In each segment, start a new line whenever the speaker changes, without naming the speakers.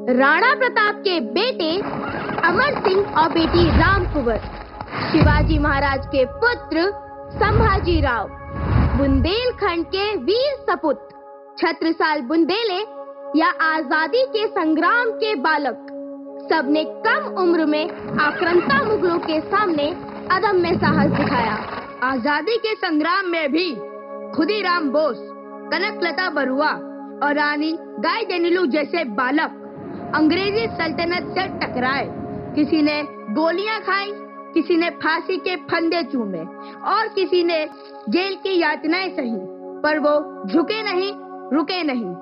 राणा प्रताप के बेटे अमर सिंह और बेटी राम कुंवर, शिवाजी महाराज के पुत्र संभाजी राव, बुंदेलखंड के वीर सपूत, छत्रसाल बुंदेले या आजादी के संग्राम के बालक, सबने कम उम्र में आक्रांता मुगलों के सामने अदम्य साहस दिखाया।
आजादी के संग्राम में भी खुदीराम बोस, कनकलता बरुआ और रानी गाईदिन्यू जैसे बालक अंग्रेजी सल्तनत से टकराए। किसी ने गोलियां खाई, किसी ने फांसी के फंदे चूमे और किसी ने जेल की यातनाएं सही, पर वो झुके नहीं, रुके नहीं।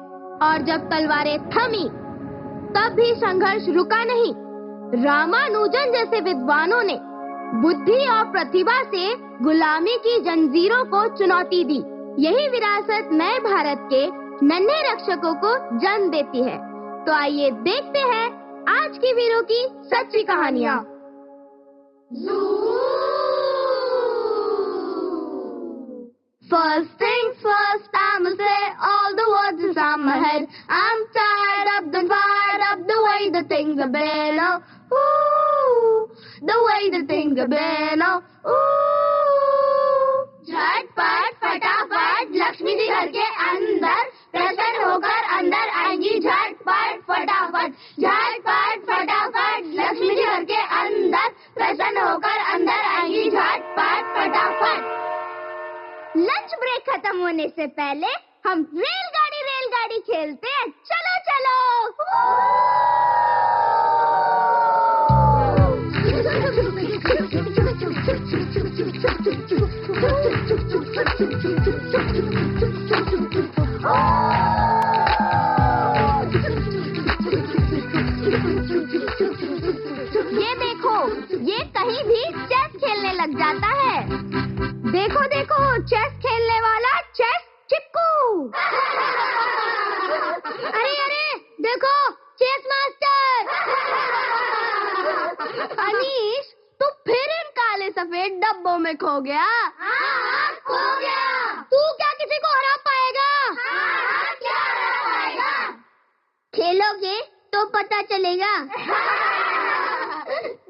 और जब तलवारें थमी तब भी संघर्ष रुका नहीं। रामानुजन जैसे विद्वानों ने बुद्धि और प्रतिभा से गुलामी की जंजीरों को चुनौती दी। यही विरासत नए भारत के नन्हे रक्षकों को जन्म देती है। तो आइए देखते हैं आज की वीरों की सच्ची कहानियाँ।
First things first, I'ma say all the words is on my head. I'm tired of the fired up the way the things have been. Oh, ooh, the way the things have been. Oh, ooh. झटपट फटाफट लक्ष्मी जी घर के अंदर प्रसन्न होकर अंदर आएंगी। झटपट फटाफट, झटपट फटाफट लक्ष्मी जी घर के अंदर प्रसन्न होकर अंदर आएंगी। झटपट फटाफट।
लंच ब्रेक खत्म होने से पहले हम रेलगाड़ी खेलते हैं। चलो चलो। ये देखो, ये कहीं भी चेस खेलने लग जाता है। देखो देखो, चेस खेलने वाला चेस चिपकू। अरे अरे देखो, चेस मास्टर। अनीश, तू फिर इन काले सफेद डब्बों में खो गया।
खो गया।
तू क्या किसी को हरा पाएगा?
क्या हरा पाएगा?
खेलोगे तो पता चलेगा।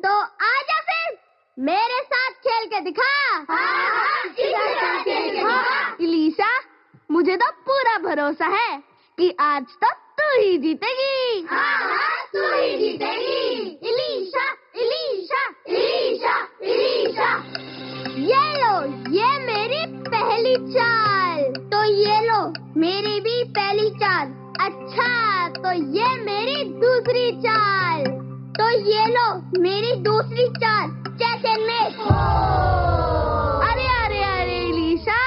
तो आजा फिर मेरे साथ खेल के दिखा। इलीशा, मुझे तो पूरा भरोसा है कि आज तो तू ही जीतेगी।
तू ही जीतेगी।
इलीशा, इलीशा,
इलीशा, इलीशा।
ये लो, ये मेरी पहली चाल। तो ये लो, मेरी भी पहली चाल। अच्छा, तो ये मेरी दूसरी चाल। तो ये लो, मेरी दूसरी चाल। चेस में। अरे अरे अरे इलीशा,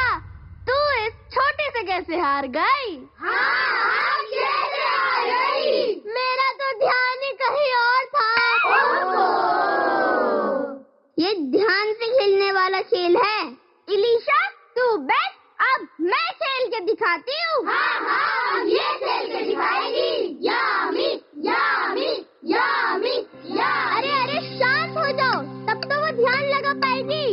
तू इस छोटे से कैसे हार गई?
कैसे हार गई?
मेरा तो ध्यान ही कहीं और था। ये ध्यान से खेलने वाला खेल है। इलीशा, तू बैठ, अब मैं खेल के दिखाती हूँ।
ये खेल के दिखाएगी। यामी, यामी, यामी, यामी।
अरे अरे शांत हो जाओ, तब तो वो ध्यान लगा पाएगी।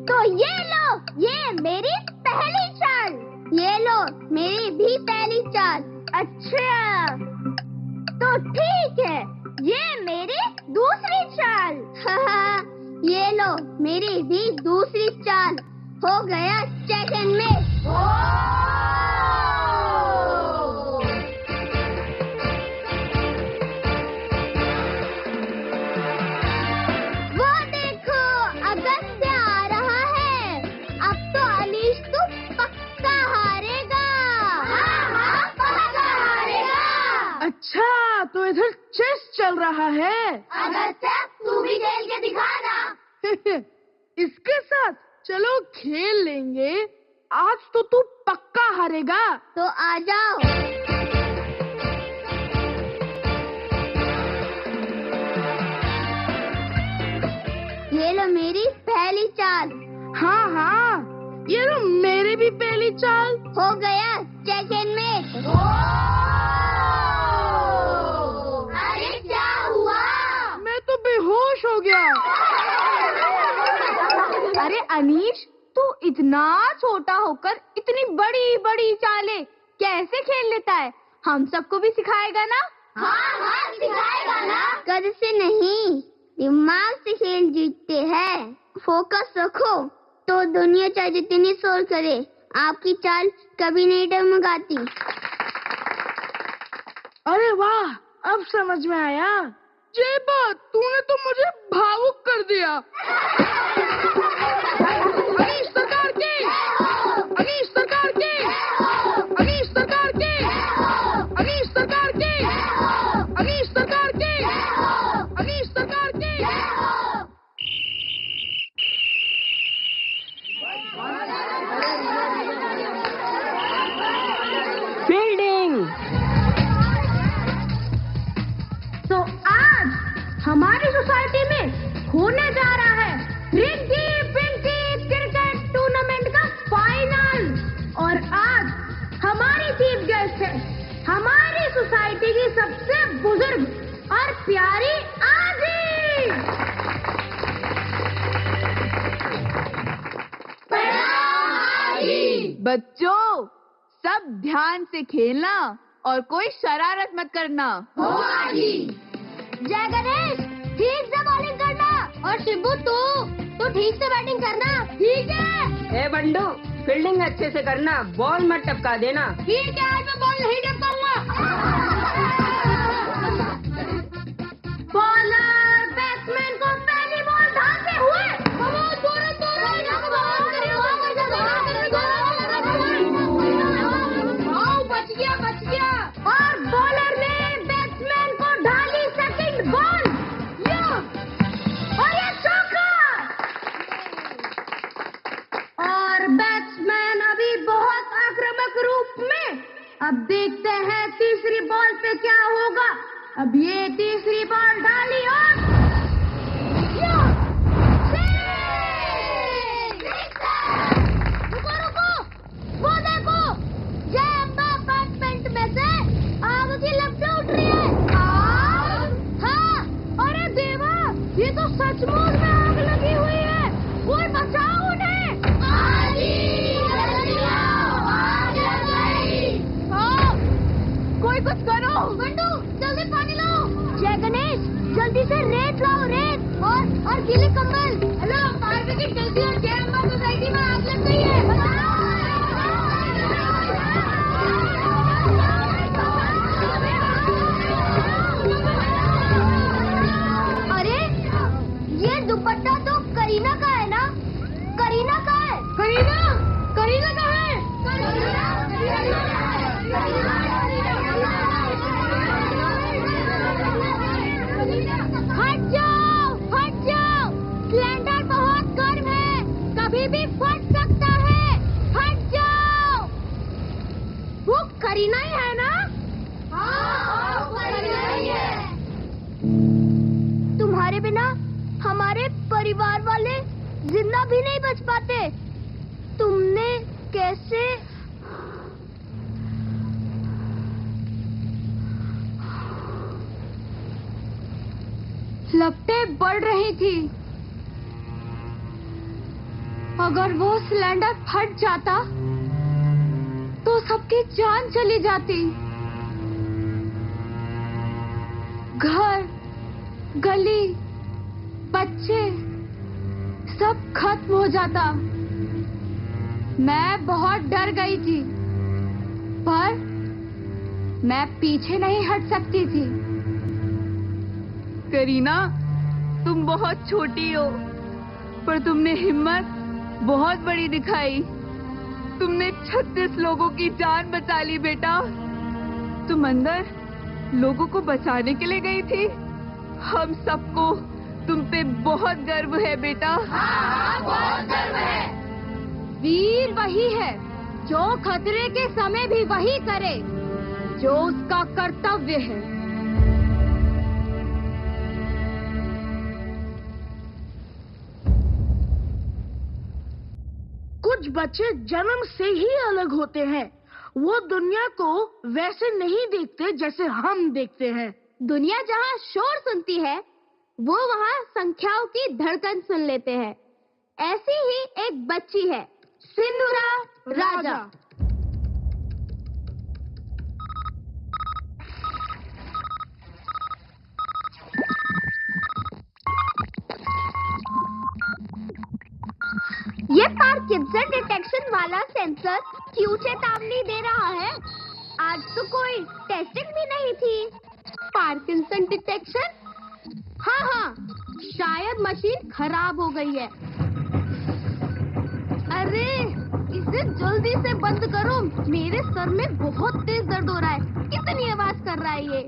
तो ये लो, ये मेरी पहली चाल। ये लो, मेरी भी पहली चाल। अच्छा, तो ठीक है, ये मेरी दूसरी चाल। ये लो, मेरी भी दूसरी चाल। हो गया सेकंड में। वो देखो, अगस्त्य आ रहा है। अब तो अनीश तू पक्का हारेगा।
पक्का हारेगा।
अच्छा, तो इधर चेस चल रहा है।
अगस्त्य, तू भी खेल के दिखाना।
इसके साथ चलो खेल लेंगे। आज तो तू पक्का हारेगा।
तो आ जाओ। ये लो मेरी पहली चाल।
हाँ, ये लो मेरी भी पहली चाल।
हो गया सेकंड में। इतना छोटा होकर इतनी बड़ी बड़ी चालें कैसे खेल लेता है? हम सबको भी सिखाएगा ना?
हाँ सिखाएगा ना। कद से नहीं, दिमाग से खेल जीतते हैं। फोकस रखो तो दुनिया चाहे जितनी शोर करे, आपकी चाल कभी नहीं डगमगाती।
अरे वाह, अब समझ में आया। ये बात तूने तो मुझे भावुक कर दिया। अनीश सरकार की, अनीश सरकार की, अनीश सरकार की, अनीश सरकार की, अनीश सरकार की, अनीश सरकार की।
फील्डिंग। तो आज हमारी सोसाइटी में होने जा रहा है रिंकी पिंकी क्रिकेट टूर्नामेंट का फाइनल। और आज हमारी चीफ गेस्ट है हमारी सोसाइटी की सबसे बुजुर्ग और प्यारी आजी।
बच्चों, सब ध्यान से खेलना और कोई शरारत मत करना।
जय गणेश, ठीक से बॉलिंग करना। और शिबू तू ठीक से बैटिंग करना। ठीक है।
ए बंडू, फील्डिंग अच्छे से करना, बॉल मत टपका देना।
ठीक है, आज मैं बॉल नहीं टपकाऊंगा।
बॉलर बैट्समैन को पहली बॉल डालते हुए बच गया। और बॉलर ने बैट्समैन को डाली सेकंड बॉल। और ये चौका। और बैट्समैन अभी बहुत आक्रामक रूप में। अब देखते हैं तीसरी बॉल पे क्या होगा। अब ये तीसरी बॉल डाली और
रुको, वो देखो, ये अपार्टमेंट में से आग की लपटें उठ रही है।
हाँ, अरे देवा, ये तो सचमुच में आग लगी हुई है। कोई बचाओ उन्हें। हाँ, कोई कुछ करो।
बंडू, जल्दी पानी लाओ। जय गणेश, जल्दी से रेत लाओ, रेत और गीले कंबल। हेलो, फायर ब्रिगेड जल्दी, और जय अम्बा सोसाइटी में आग लग गई है। अरे, ये दुपट्टा तो करीना का है ना? करीना का है।
करीना कहाँ है?
हट जाओ। सिलेंडर बहुत गर्म है, कभी भी फट सकता है। हट जाओ।
वो करीना ही है ना?
करीना ही है। तुम्हारे बिना हमारे परिवार वाले जिंदा भी नहीं बच पाते। तुमने कैसे?
लपटें बढ़ रही थी। अगर वो सिलेंडर फट जाता तो सबकी जान चली जाती। घर, गली, बच्चे सब खत्म हो जाता। मैं बहुत डर गई थी, पर मैं पीछे नहीं हट सकती थी।
करीना, तुम बहुत छोटी हो, पर तुमने हिम्मत बहुत बड़ी दिखाई। तुमने 36 लोगों की जान बचा ली बेटा। तुम अंदर लोगों को बचाने के लिए गई थी। हम सबको तुम पे बहुत गर्व है बेटा।
बहुत गर्व है।
वीर वही है जो खतरे के समय भी वही करे जो उसका कर्तव्य है।
कुछ बच्चे जन्म से ही अलग होते हैं। वो दुनिया को वैसे नहीं देखते जैसे हम देखते हैं।
दुनिया जहाँ शोर सुनती है, वो वहाँ संख्याओं की धड़कन सुन लेते हैं। ऐसी ही एक बच्ची है, सिंधुरा राजा।
ये पार्किंसन डिटेक्शन वाला सेंसर क्यों चेतावनी दे रहा है? आज तो कोई टेस्टिंग भी नहीं थी।
Parkinson detection? हाँ, शायद मशीन खराब हो गई है। अरे, इसे जल्दी से बंद करो, मेरे सर में बहुत तेज दर्द हो रहा है। कितनी आवाज कर रहा है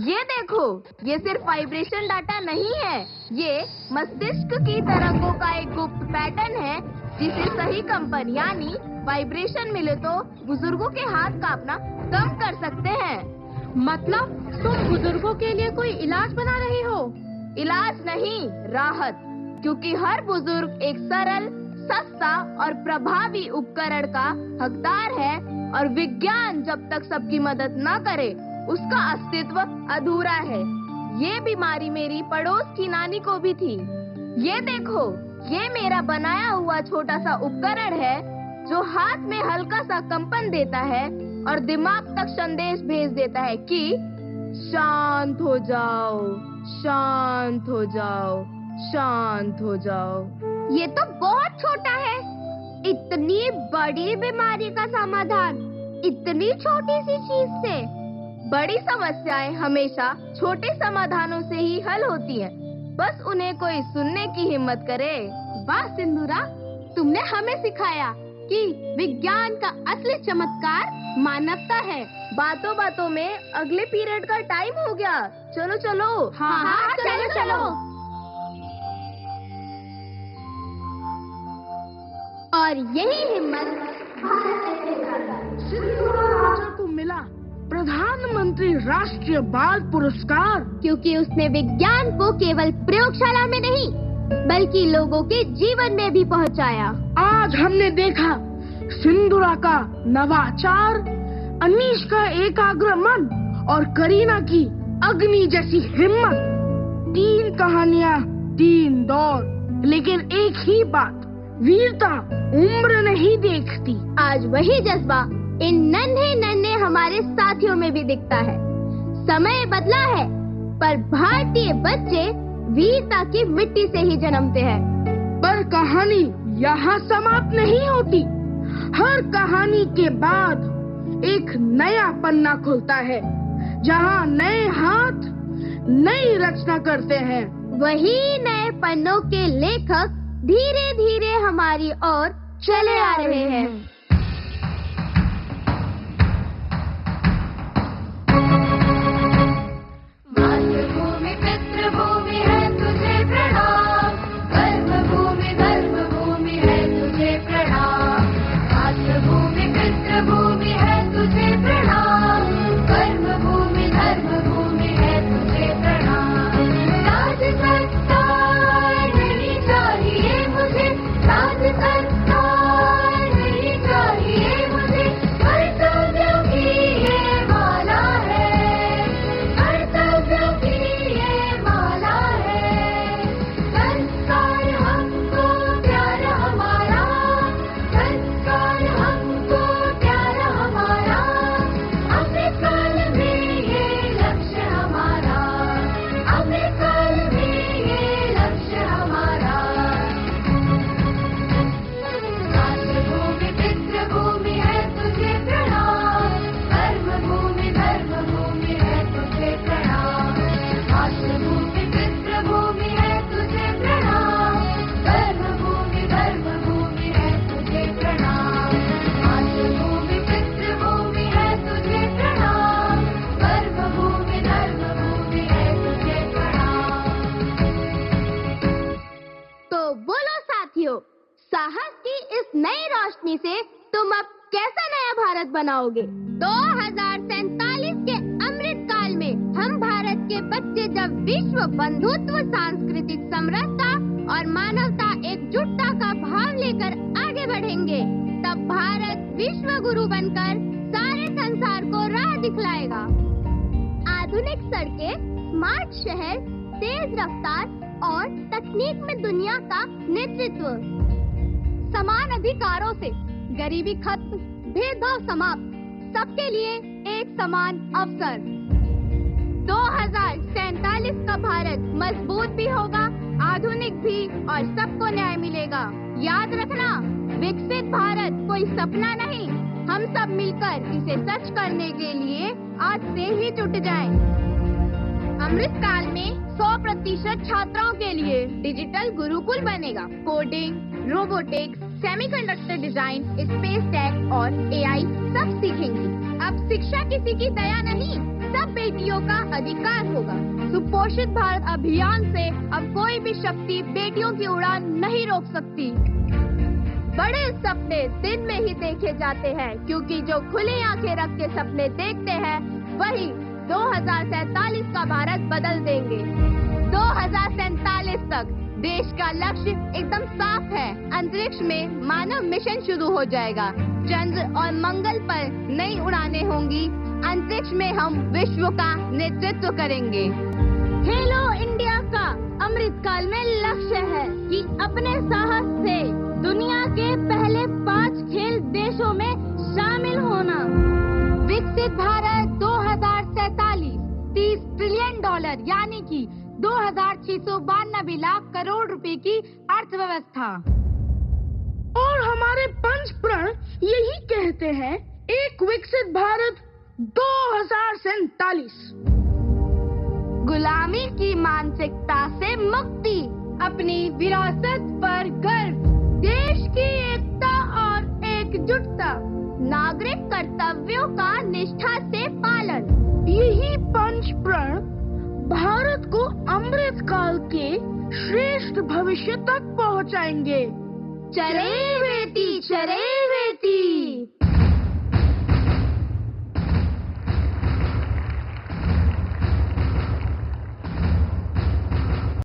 ये देखो, ये सिर्फ वाइब्रेशन डाटा नहीं है, ये मस्तिष्क की तरंगों का एक गुप्त पैटर्न है जिसे सही कंपन यानी वाइब्रेशन मिले तो बुजुर्गों के हाथ कांपना कम कर सकते हैं। मतलब तुम बुजुर्गों के लिए कोई इलाज बना रही हो? इलाज नहीं, राहत, क्योंकि हर बुजुर्ग एक सरल, सस्ता और प्रभावी उपकरण का हकदार है और विज्ञान जब तक सबकी मदद न करे उसका अस्तित्व अधूरा है। ये बीमारी मेरी पड़ोस की नानी को भी थी। ये देखो, ये मेरा बनाया हुआ छोटा सा उपकरण है जो हाथ में हल्का सा कंपन देता है और दिमाग तक संदेश भेज देता है कि शांत हो जाओ, शांत हो जाओ, शांत हो जाओ।
ये तो बहुत छोटा है। इतनी बड़ी बीमारी का समाधान इतनी छोटी सी चीज से।
बड़ी समस्याएं हमेशा छोटे समाधानों से ही हल होती हैं। बस उन्हें कोई सुनने की हिम्मत करे। वाह सिंधुरा, तुमने हमें सिखाया कि विज्ञान का असली चमत्कार मानवता है। बातों बातों में अगले पीरियड का टाइम हो गया। चलो चलो।
हाँ, चलो।
और यही हिम्मत
सिंधुरा राजा को मिला प्रधानमंत्री राष्ट्रीय बाल पुरस्कार,
क्योंकि उसने विज्ञान को केवल प्रयोगशाला में नहीं बल्कि लोगों के जीवन में भी पहुंचाया।
आज हमने देखा सिंधुरा का नवाचार, अनीश का एकाग्र मन और करीना की अग्नि जैसी हिम्मत। 3 कहानियाँ, 3 दौर, लेकिन एक ही बात, वीरता उम्र नहीं देखती।
आज वही जज्बा इन नन्हे हमारे साथियों में भी दिखता है। समय बदला है, पर भारतीय बच्चे वीरता की मिट्टी से ही जन्मते हैं।
पर कहानी यहाँ समाप्त नहीं होती। हर कहानी के बाद एक नया पन्ना खुलता है, जहाँ नए हाथ नई रचना करते हैं।
वही नए पन्नों के लेखक धीरे धीरे हमारी ओर चले आ रहे हैं।
मातृभूमि पितृभूमि है तुझे प्रणाम, कर्मभूमि धर्मभूमि है तुझे प्रणाम। मातृभूमि पितृभूमि है तुझे प्रणाम, कर्मभूमि धर्मभूमि है तुझे प्रणाम। राज सरकार नहीं चाहिए मुझे, राज सरकार नहीं चाहिए मुझे, कर्तव्यों की ये माला है, कर्तव्यों की ये माला है। संस्कार हमको प्यारा हमारा, संस्कार हमको प्यारा हमारा, अमृतकाल में ये लक्ष्य हमारा, अमृतकाल में ये लक्ष्य हमारा। मातृभूमि पितृभूमि है तुझे प्रणाम, कर्मभूमि धर्मभूमि है तुझे प्रणाम। मातृभूमि पितृभूमि है तुझे प्रणाम, कर्मभूमि धर्मभूमि है तुझे प्रणाम। मातृभूमि पितृभूमि है तुझे प्रणाम, कर्मभूमि धर्मभूमि है तुझे प्रणाम।
तो बोलो साथियों, साहस की इस नई रोशनी से तुम अब कैसा नया भारत बनाओगे? 2047 के अमृत काल में हम भारत के बच्चे जब विश्व बंधुत्व, सांस्कृतिक समरसता और मानवता एकजुटता का भाव लेकर आगे बढ़ेंगे, तब भारत विश्व गुरु बनकर सारे संसार को राह दिखलाएगा। आधुनिक सड़कें, स्मार्ट शहर, तेज रफ्तार और तकनीक में दुनिया का नेतृत्व, समान अधिकारों से गरीबी खत्म, भेदभाव समाप्त, सबके लिए एक समान अवसर। 2047 का भारत मजबूत भी होगा, आधुनिक भी, और सबको न्याय मिलेगा। याद रखना, विकसित भारत कोई सपना नहीं, हम सब मिलकर इसे सच करने के लिए आज से ही जुट जाएं। अमृतकाल में 100% छात्राओं के लिए डिजिटल गुरुकुल बनेगा। Coding, robotics, semiconductor design, space tech और एआई सब सीखेंगी। अब शिक्षा किसी की दया नहीं, सब बेटियों का अधिकार होगा। सुपोषित भारत अभियान से अब कोई भी शक्ति बेटियों की उड़ान नहीं रोक सकती। बड़े सपने दिन में ही देखे जाते हैं, क्योंकि जो खुली आंखें रख के सपने देखते हैं वही 2047 का भारत बदल देंगे। 2047 तक देश का लक्ष्य एकदम साफ है। अंतरिक्ष में मानव मिशन शुरू हो जाएगा, चंद्र और मंगल पर नई उड़ानें होंगी, अंतरिक्ष में हम विश्व का नेतृत्व करेंगे। खेलो इंडिया का अमृतकाल में लक्ष्य है कि अपने साहस से दुनिया के पहले 5 खेल देशों में शामिल होना। विकसित भारत 2047, $30 ट्रिलियन यानी कि 2692 लाख करोड़ रुपए की अर्थव्यवस्था।
और हमारे पंच प्रण यही कहते हैं, एक विकसित भारत 2047।
गुलामी की मानसिकता से मुक्ति, अपनी विरासत पर गर्व, देश की एकता और एकजुटता, नागरिक कर्तव्यों का निष्ठा से पालन।
यही पंच प्रण भारत को अमृत काल के श्रेष्ठ भविष्य तक पहुंचाएंगे।
चले बेटी चले।